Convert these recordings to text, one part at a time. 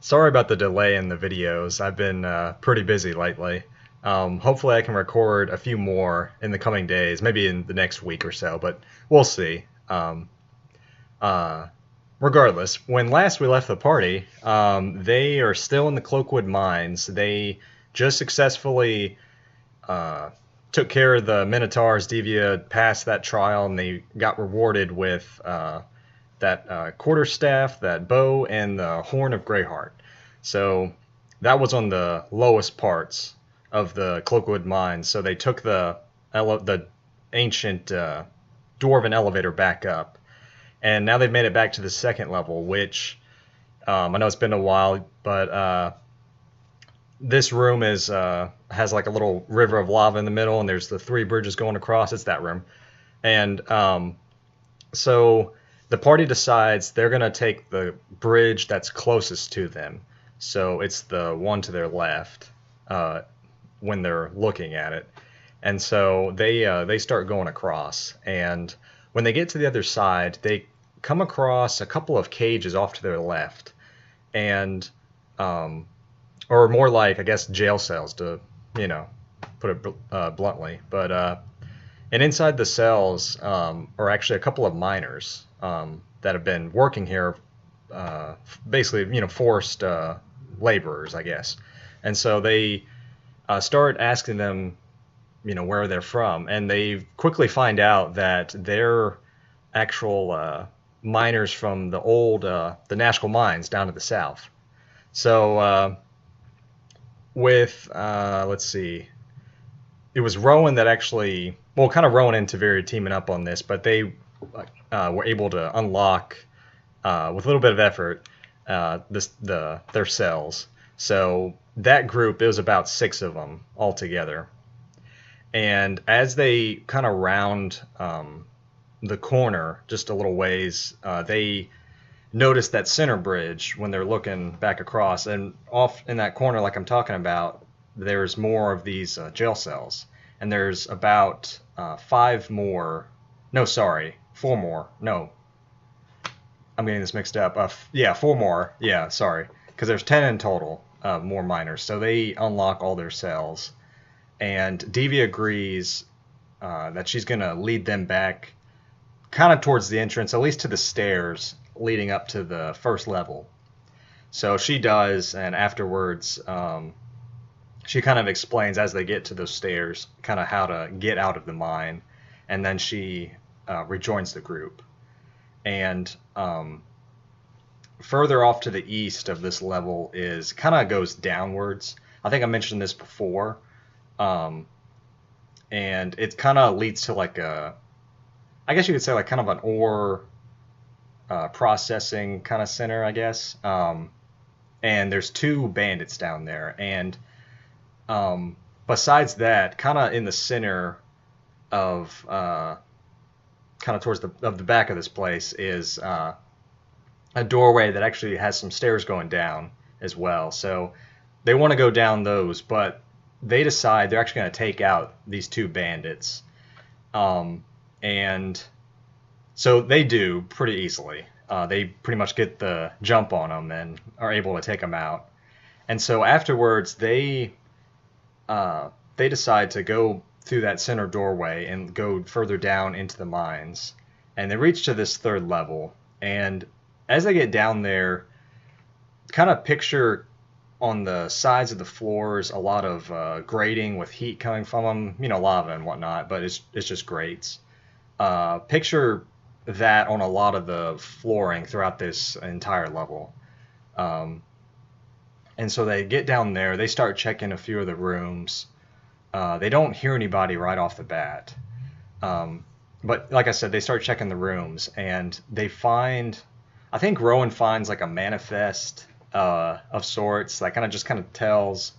Sorry about the delay in the videos. I've been pretty busy lately. Hopefully I can record a few more in the coming days, maybe in the next week or so, but we'll see. Uh, Regardless, when last we left the party, they are still in the Cloakwood mines. They just successfully uh, took care of the Minotaurs. Devia passed that trial, and they got rewarded with that quarterstaff, that bow, and the horn of Greyheart. So that was on the lowest parts of the Cloakwood mines. So they took the ancient dwarven elevator back up, and now they've made it back to the second level, which I know it's been a while, but this room is has like a little river of lava in the middle, and there's the three bridges going across. It's that room, and so the party decides they're gonna take the bridge that's closest to them. So it's the one to their left when they're looking at it, and so they start going across. And when they get to the other side, they come across a couple of cages off to their left, and or more like, I guess, jail cells, to put it bluntly. But and inside the cells are actually a couple of miners that have been working here, basically, forced laborers, I guess. And so they start asking them, where they're from, and they quickly find out that they're actual miners from the old the Nashville mines down to the south. So with let's see, it was Rowan that actually, well, kind of Rowan and Taveri teaming up on this, but they were able to unlock with a little bit of effort their cells. So that group, it was about 6 of them altogether. And as they kind of round the corner just a little ways, they notice that center bridge when they're looking back across. And off in that corner, like I'm talking about, there's more of these jail cells. And there's about 5 more. No, sorry, 4 more. No, I'm getting this mixed up. Yeah, 4 more. Yeah, sorry. Because there's 10 in total, more miners. So they unlock all their cells. And Devi agrees that she's going to lead them back kind of towards the entrance, at least to the stairs leading up to the first level. So she does, and afterwards she kind of explains as they get to those stairs kind of how to get out of the mine, and then she rejoins the group. And further off to the east of this level is kind of goes downwards. I think I mentioned this before. And it kind of leads to like I guess you could say like kind of an ore processing kind of center, I guess. And there's 2 bandits down there. And besides that, kind of in the center of kind of towards the back of this place is a doorway that actually has some stairs going down as well. So they want to go down those, but they decide they're actually going to take out these 2 bandits. And so they do pretty easily. They pretty much get the jump on them and are able to take them out. And so afterwards, they decide to go through that center doorway and go further down into the mines. And they reach to this 3rd level. And as they get down there, kind of picture on the sides of the floors a lot of grating with heat coming from them, lava and whatnot, but it's just grates. Picture that on a lot of the flooring throughout this entire level. And so they get down there, they start checking a few of the rooms. They don't hear anybody right off the bat. But like I said, they start checking the rooms, and they find, I think Rowan finds like a manifest of sorts that kind of tells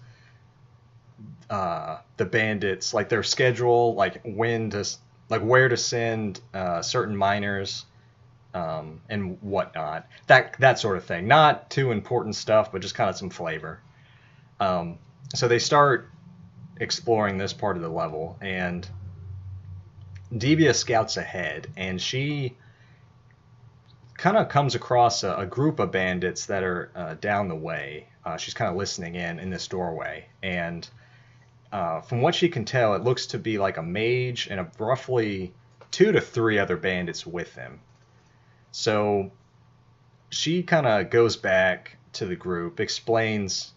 the bandits like their schedule, like where to send certain miners and whatnot, that sort of thing. Not too important stuff, but just kind of some flavor. So they start exploring this part of the level, and Devia scouts ahead, and she kind of comes across a group of bandits that are down the way. She's kind of listening in this doorway, and from what she can tell, it looks to be like a mage and roughly 2 to 3 other bandits with him. So she kind of goes back to the group, explains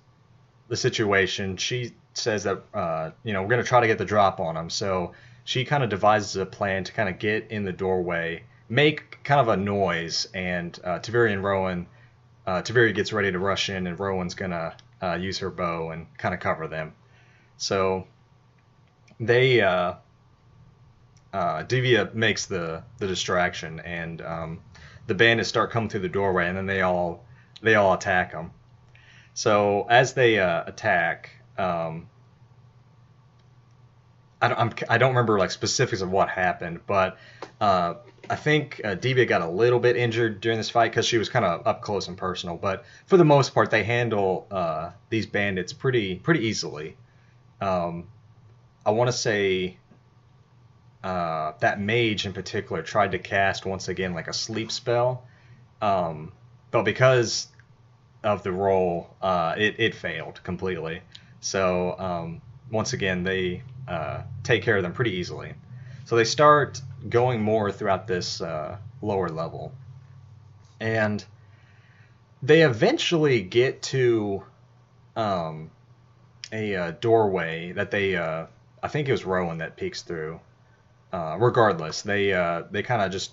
the situation. She says that we're going to try to get the drop on him. So she kind of devises a plan to kind of get in the doorway, make kind of a noise, and Taveri and Rowan, Taveri gets ready to rush in, and Rowan's going to use her bow and kind of cover them. So they Divya makes the distraction, and the bandits start coming through the doorway, and then they all attack them. So as they attack, I don't remember like specifics of what happened, but I think Divya got a little bit injured during this fight because she was kind of up close and personal. But for the most part, they handle these bandits pretty easily. I want to say that mage in particular tried to cast once again like a sleep spell, but because of the roll, it failed completely. So once again, they take care of them pretty easily. So they start going more throughout this lower level, and they eventually get to a doorway that they I think it was Rowan that peeks through. Regardless, they kind of just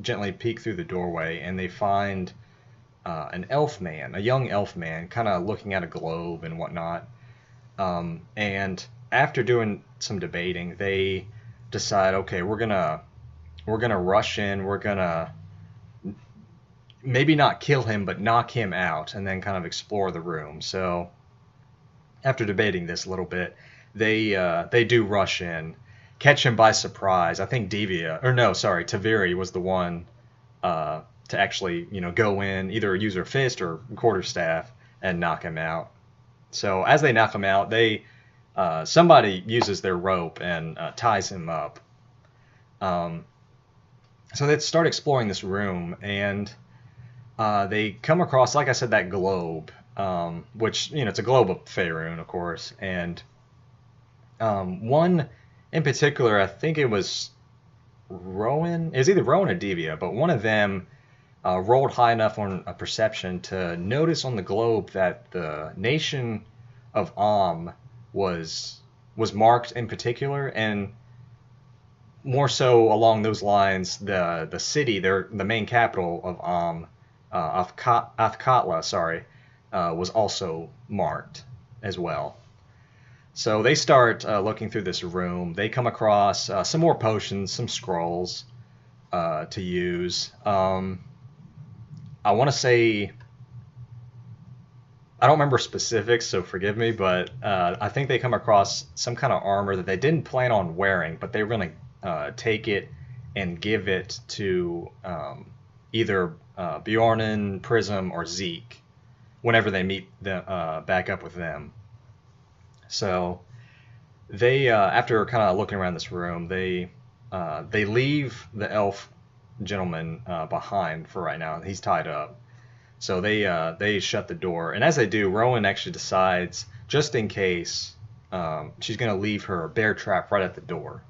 gently peek through the doorway, and they find an elf man, a young elf man, kind of looking at a globe and whatnot. And after doing some debating, they decide, okay, we're gonna rush in, we're gonna maybe not kill him, but knock him out, and then kind of explore the room. So after debating this a little bit, they do rush in, catch him by surprise. I think Taveri was the one to actually, go in, either use her fist or quarterstaff and knock him out. So as they knock him out, somebody uses their rope and ties him up. So they start exploring this room, and they come across, like I said, that globe, which, it's a globe of Faerun, of course, and one in particular, I think it was Rowan. It was either Rowan or Divya, but one of them rolled high enough on a perception to notice on the globe that the nation of was marked in particular, and more so along those lines, the city, the main capital of Athkatla, was also marked as well. So they start looking through this room. They come across some more potions, some scrolls to use. I want to say, I don't remember specifics, so forgive me, but I think they come across some kind of armor that they didn't plan on wearing, but they were going to take it and give it to either Bjornen, Prism, or Zeke whenever they meet back up with them. So they, after kind of looking around this room, they leave the elf gentleman behind for right now. He's tied up. So they shut the door, and as they do, Rowan actually decides, just in case, she's going to leave her bear trap right at the door.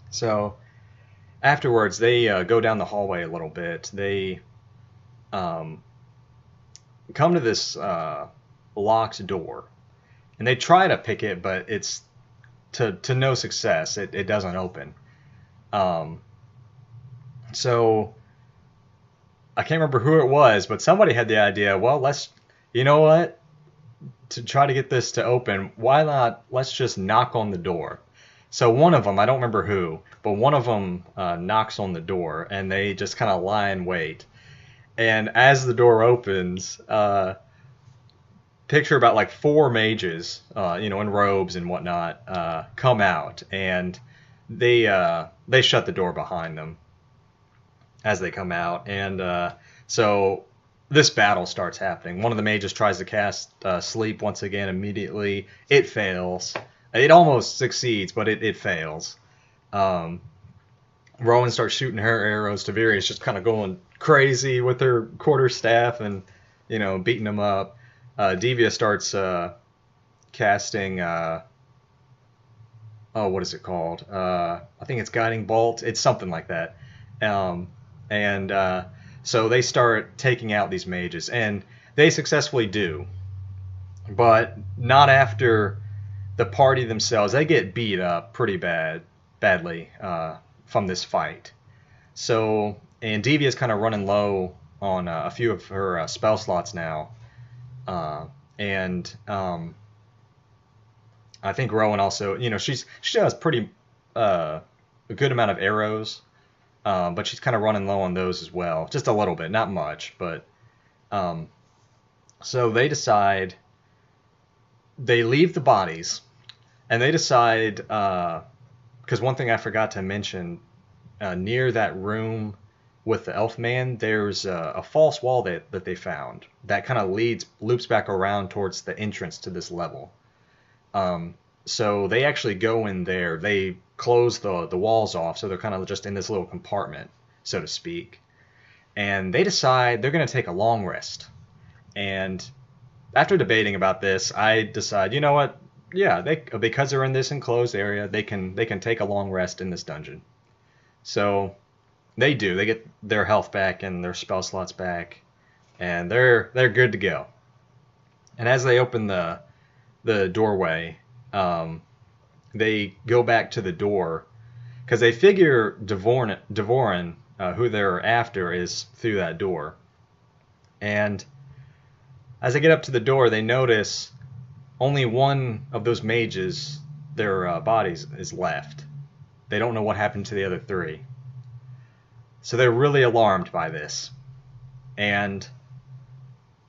So afterwards, they go down the hallway a little bit. They come to this locked door, and they try to pick it, but it's to no success. It doesn't open. So I can't remember who it was, but somebody had the idea, well, to try to get this to open, why not, let's just knock on the door. So one of them, I don't remember who, but one of them knocks on the door, and they just kind of lie in wait. And as the door opens, picture about like 4 mages, in robes and whatnot, come out, and they shut the door behind them as they come out. And so this battle starts happening. One of the mages tries to cast sleep once again immediately. It fails. It almost succeeds, but it fails. Rowan starts shooting her arrows. Taviria's just kind of going crazy with her quarterstaff and, beating him up. Devia starts casting, oh, what is it called? I think it's Guiding Bolt. It's something like that. Um, and so they start taking out these mages, and they successfully do, but not after the party themselves. They get beat up pretty badly from this fight. So, and Devia's kind of running low on a few of her spell slots now, and I think Rowan also, she has pretty a good amount of arrows, but she's kind of running low on those as well, just a little bit, not much, but um, so they leave the bodies, and they decide, because one thing I forgot to mention, near that room with the elf man, there's a false wall that they found that kind of loops back around towards the entrance to this level. So they actually go in there. They close the walls off, so they're kind of just in this little compartment, so to speak. And they decide they're going to take a long rest. And after debating about this, I decide, you know what? Yeah, because they're in this enclosed area, they can take a long rest in this dungeon. So they do. They get their health back and their spell slots back, and they're good to go. And as they open the doorway, they go back to the door because they figure Devorin, who they're after, is through that door. And as they get up to the door, they notice only one of those mages, their bodies, is left. They don't know what happened to the other three. So they're really alarmed by this. And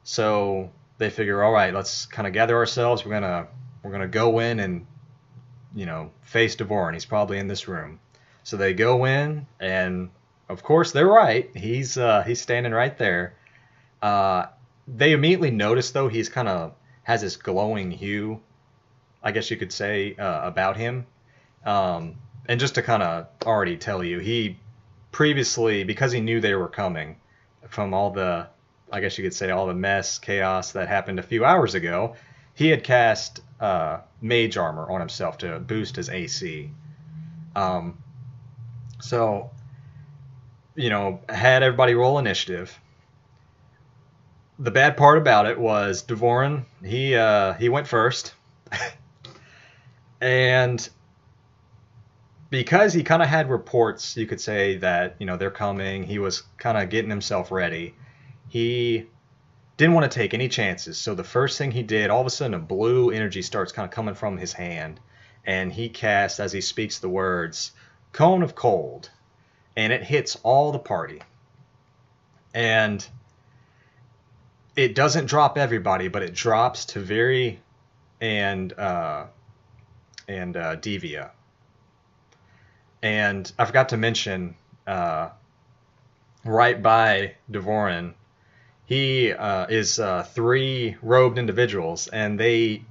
so they figure, all right, let's kind of gather ourselves. We're gonna go in and face Devorin. He's probably in this room. So they go in, and of course they're right. He's standing right there. They immediately notice, though, he's kind of has this glowing hue, I guess you could say, about him. And just to kind of already tell you, he previously, because he knew they were coming from all the, I guess you could say, all the mess, chaos that happened a few hours ago, he had cast mage armor on himself to boost his AC. So, had everybody roll initiative. The bad part about it was Devorin, he went first. And because he kind of had reports, you could say, that, they're coming, he was kind of getting himself ready. He didn't want to take any chances. So the first thing he did, all of a sudden a blue energy starts kind of coming from his hand. And he casts, as he speaks the words, Cone of Cold. And it hits all the party. And it doesn't drop everybody, but it drops Taviri and Devia. And I forgot to mention, right by Devorin, he is three robed individuals, and the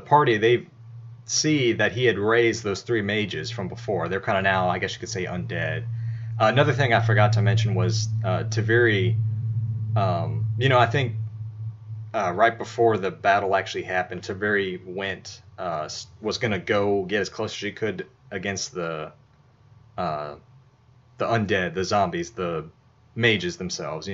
party, they see that he had raised those three mages from before. They're kind of now, I guess you could say, undead. Another thing I forgot to mention was Taviri. I think right before the battle actually happened, Taviri was going to go get as close as she could against the undead, the zombies, the mages themselves,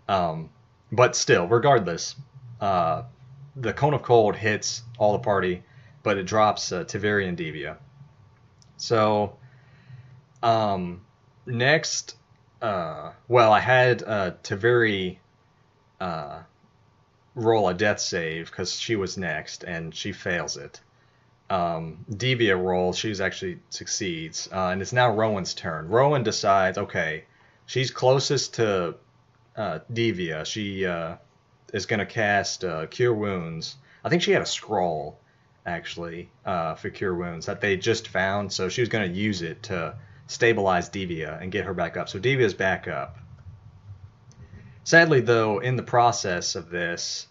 But still, regardless, the Cone of Cold hits all the party, but it drops Taviri and Devia. So, next, I had Taviri roll a death save because she was next, and she fails it. Devia rolls, she actually succeeds, and it's now Rowan's turn. Rowan decides, okay, she's closest to Devia. She is going to cast Cure Wounds. I think she had a scroll, actually, for Cure Wounds that they just found, so she was going to use it to stabilize Devia and get her back up. So Devia's back up. Sadly, though, in the process of this,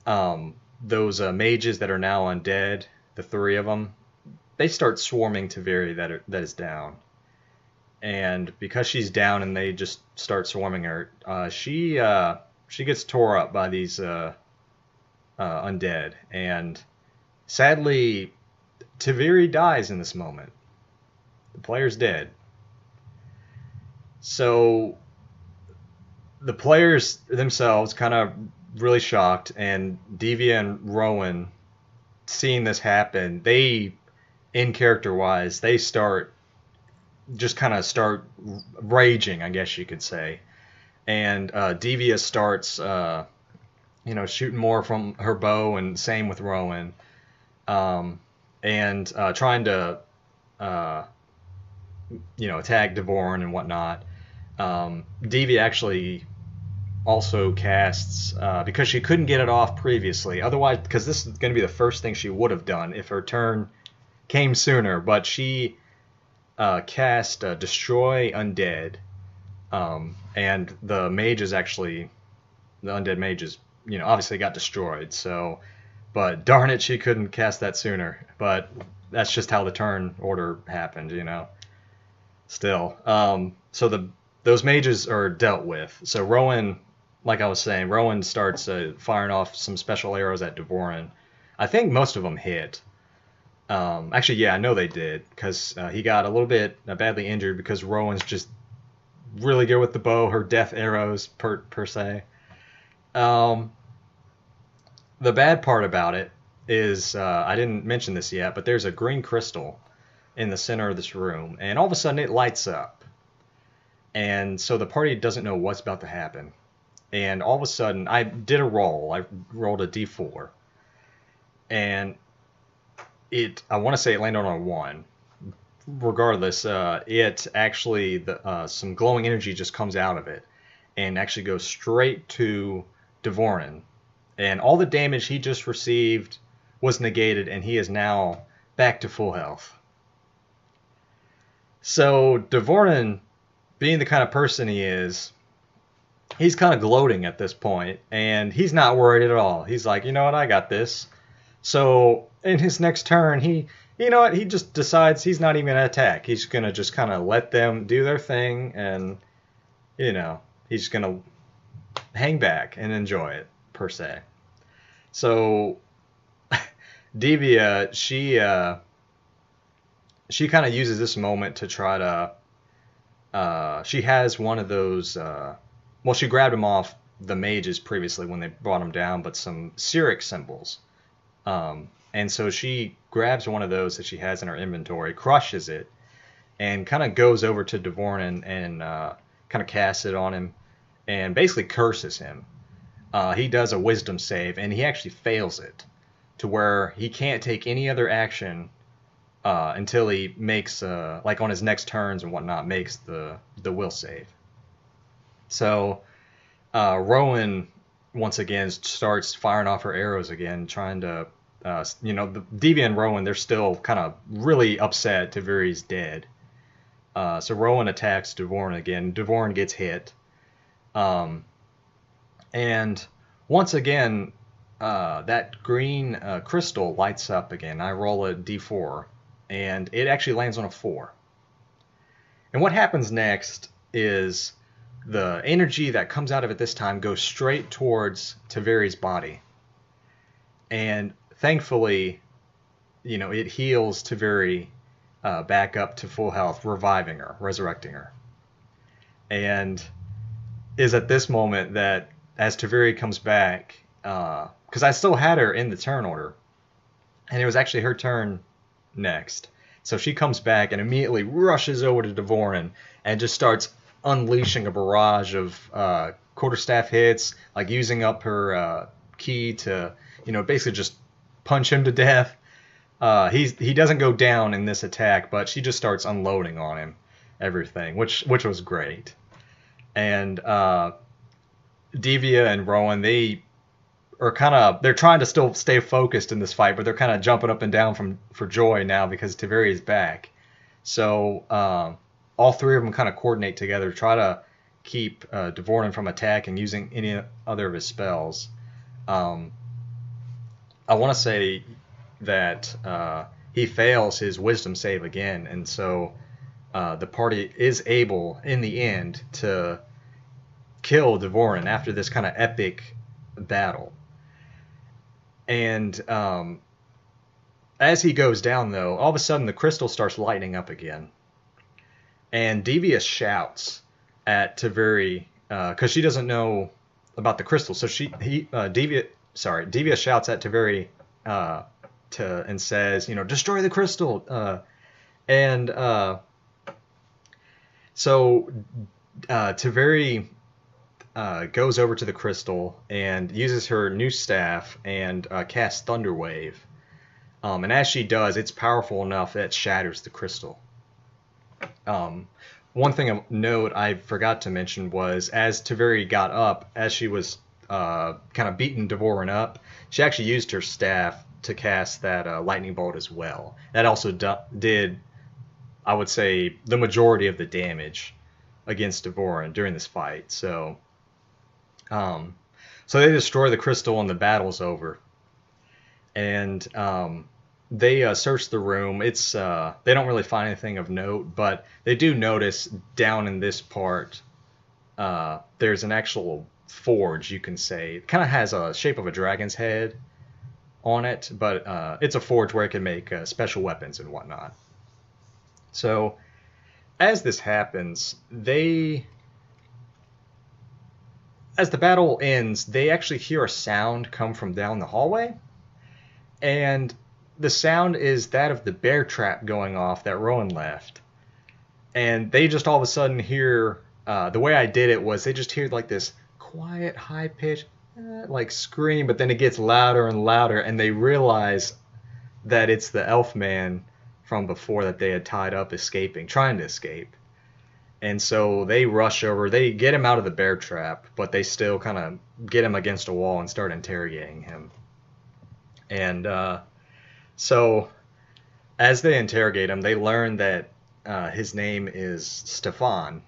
those mages that are now undead, the three of them, they start swarming Taviri that is down. and because she's down and they just start swarming her, she gets tore up by these undead, and sadly, Taviri dies in this moment. The player's dead. So the players themselves kind of really shocked, and Devia and Rowan, seeing this happen, they, in character wise, they start raging, I guess you could say. And Devia starts shooting more from her bow, and same with Rowan, and trying to attack Devorn and whatnot. Devia actually also casts, because she couldn't get it off previously, otherwise, because this is going to be the first thing she would have done if her turn came sooner, but she cast Destroy Undead, and the mages actually, the undead mages, obviously got destroyed, so, but darn it, she couldn't cast that sooner, but that's just how the turn order happened, still. So those mages are dealt with. So Rowan, like I was saying, Rowan starts firing off some special arrows at Devorin. I think most of them hit. Actually, yeah, I know they did, because he got a little bit badly injured because Rowan's just really good with the bow, her death arrows per se. The bad part about it is, I didn't mention this yet, but there's a green crystal in the center of this room, and all of a sudden it lights up. And so the party doesn't know what's about to happen. And all of a sudden, I did a roll. I rolled a d4. And I want to say it landed on a 1. Regardless, it actually, some glowing energy just comes out of it and actually goes straight to Devorin. And all the damage he just received was negated, and he is now back to full health. So Devorin, being the kind of person he is, he's kind of gloating at this point, and he's not worried at all. He's like, you know what, I got this. So in his next turn, he just decides he's not even going to attack. He's going to just kind of let them do their thing, and, he's going to hang back and enjoy it, per se. So Devia, she kind of uses this moment to try to, she has one of those, she grabbed him off the mages previously when they brought him down, but some Cyric symbols. And so she grabs one of those that she has in her inventory, crushes it, and kind of goes over to Devorn and kind of casts it on him, and basically curses him. He does a wisdom save, and he actually fails it, to where he can't take any other action until he makes, like on his next turns and whatnot, makes the will save. So Rowan, once again, starts firing off her arrows again, trying to, the Devia and Rowan, they're still kind of really upset Taviri's dead. So Rowan attacks Devorn again. Devorn gets hit. And once again, that green crystal lights up again. I roll a d4, and it actually lands on a 4. And what happens next is the energy that comes out of it this time goes straight towards Taviri's body. And thankfully, it heals Taviri back up to full health, reviving her, resurrecting her. And is at this moment that as Taviri comes back, because I still had her in the turn order, and it was actually her turn next. So she comes back and immediately rushes over to Devorin and just starts unleashing a barrage of quarterstaff hits, like using up her key to, basically just punch him to death. He doesn't go down in this attack, but she just starts unloading on him everything, which was great. And Devia and Rowan, they're trying to still stay focused in this fight, but they're kind of jumping up and down for joy now because Taviri is back. So all three of them kind of coordinate together to try to keep Devorn from attacking using any other of his spells. I want to say that he fails his wisdom save again, and so the party is able, in the end, to kill Devorin after this kind of epic battle. And as he goes down, though, all of a sudden the crystal starts lighting up again. And Devia shouts at Taveri, because she doesn't know about the crystal. So Devia shouts at Taveri and says, destroy the crystal. So Taveri goes over to the crystal and uses her new staff and casts Thunder Wave. And as she does, it's powerful enough that it shatters the crystal. One thing of note I forgot to mention was as Taveri got up, as she was kind of beating Devorin up, she actually used her staff to cast that lightning bolt as well. That also did, I would say, the majority of the damage against Devorin during this fight. So they destroy the crystal and the battle's over. And they search the room. It's they don't really find anything of note, but they do notice down in this part there's an actual forge, you can say. It kind of has a shape of a dragon's head on it, but it's a forge where it can make special weapons and whatnot. So as this happens, as the battle ends, they actually hear a sound come from down the hallway, and the sound is that of the bear trap going off that Rowan left. And they just all of a sudden hear, the way I did it was they just hear like this quiet, high-pitched, like scream, but then it gets louder and louder, and they realize that it's the elf man from before that they had tied up trying to escape. And so they rush over, they get him out of the bear trap, but they still kind of get him against a wall and start interrogating him. And so as they interrogate him, they learn that his name is Stefan,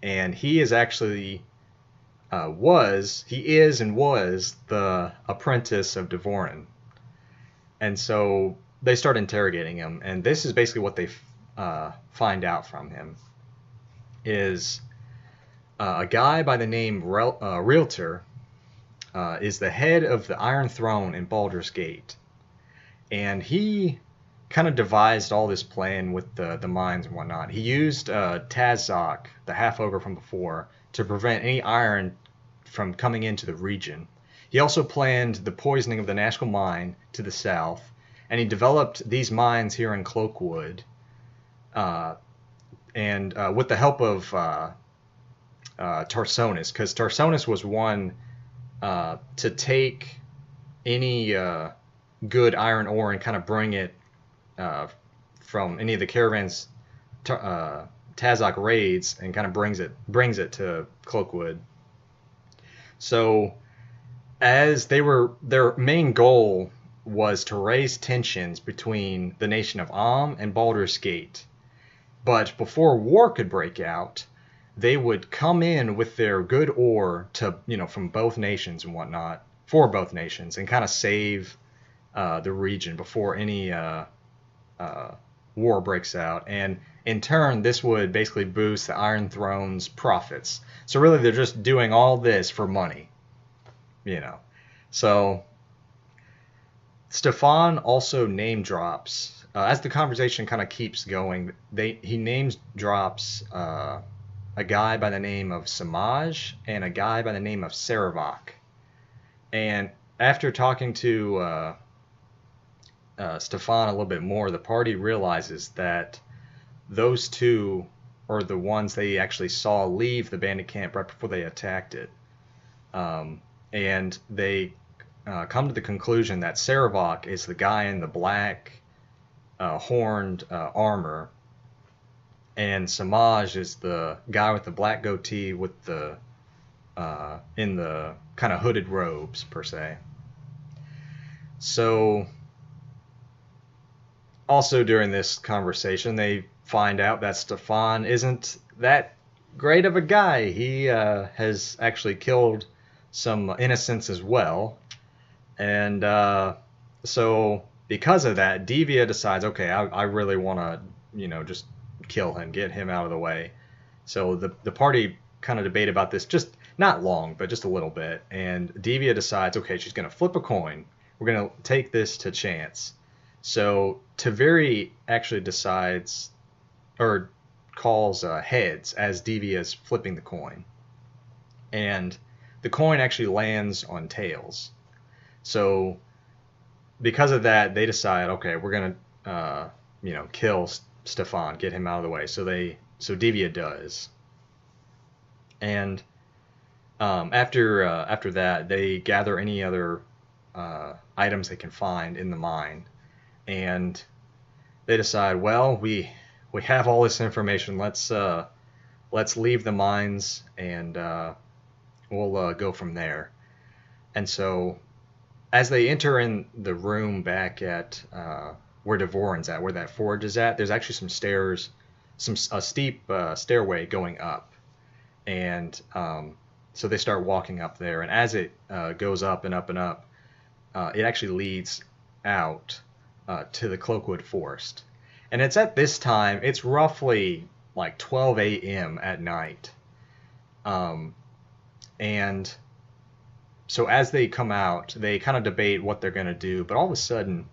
and he is actually he is and was the apprentice of Devorin. And so they start interrogating him, and this is basically what they find out from him is a guy by the name Realtor is the head of the Iron Throne in Baldur's Gate. And he kind of devised all this plan with the mines and whatnot. He used Tazok, the half-ogre from before, to prevent any iron from coming into the region. He also planned the poisoning of the Nashkel mine to the south, and he developed these mines here in Cloakwood. And with the help of Tarsonis, because Tarsonis was one to take any good iron ore and kind of bring it from any of the caravans Tazok raids and kind of brings it to Cloakwood. So as their main goal was to raise tensions between the nation of Am and Baldur's Gate. But before war could break out, they would come in with their good ore to, from both nations and whatnot, for both nations, and kind of save the region before any war breaks out. And in turn, this would basically boost the Iron Throne's profits. So really, they're just doing all this for money, So Stefan also name drops. As the conversation kind of keeps going, he names drops a guy by the name of Samaj and a guy by the name of Saravak. And after talking to Stefan a little bit more, the party realizes that those two are the ones they actually saw leave the bandit camp right before they attacked it. And they come to the conclusion that Saravak is the guy in the black horned armor, and Samaj is the guy with the black goatee with the in the kind of hooded robes per se. So also during this conversation, they find out that Stefan isn't that great of a guy. He has actually killed some innocents as well, and so because of that, Devia decides, okay, I really want to, just kill him, get him out of the way. So the party kind of debate about this, just not long, but just a little bit. And Devia decides, okay, she's going to flip a coin. We're going to take this to chance. So Taveri actually decides, or calls heads as Devia is flipping the coin. And the coin actually lands on tails. So because of that, they decide, okay, we're going to, kill Stefan, get him out of the way. So Devia does. And after that, they gather any other items they can find in the mine, and they decide, well, we have all this information. Let's leave the mines, and we'll go from there. And so, as they enter in the room back at where Devoran's at, where that forge is at, there's actually some stairs, a steep stairway going up, and so they start walking up there. And as it goes up and up and up, it actually leads out to the Cloakwood forest. And it's at this time, it's roughly like 12 a.m. at night. And so as they come out, they kind of debate what they're going to do. But all of a sudden,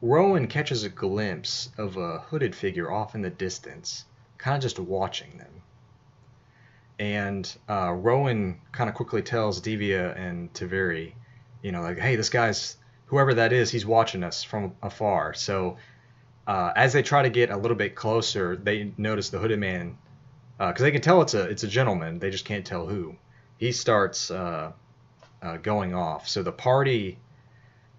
Rowan catches a glimpse of a hooded figure off in the distance, kind of just watching them. And Rowan kind of quickly tells Devia and Taveri, like, hey, this guy's, whoever that is, he's watching us from afar. So as they try to get a little bit closer, they notice the hooded man, because they can tell it's a gentleman, they just can't tell who. He starts going off. So the party,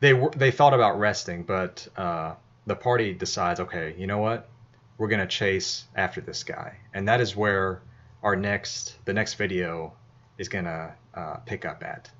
they thought about resting, but the party decides, okay, you know what? We're going to chase after this guy. And that is where the next video is going to pick up at.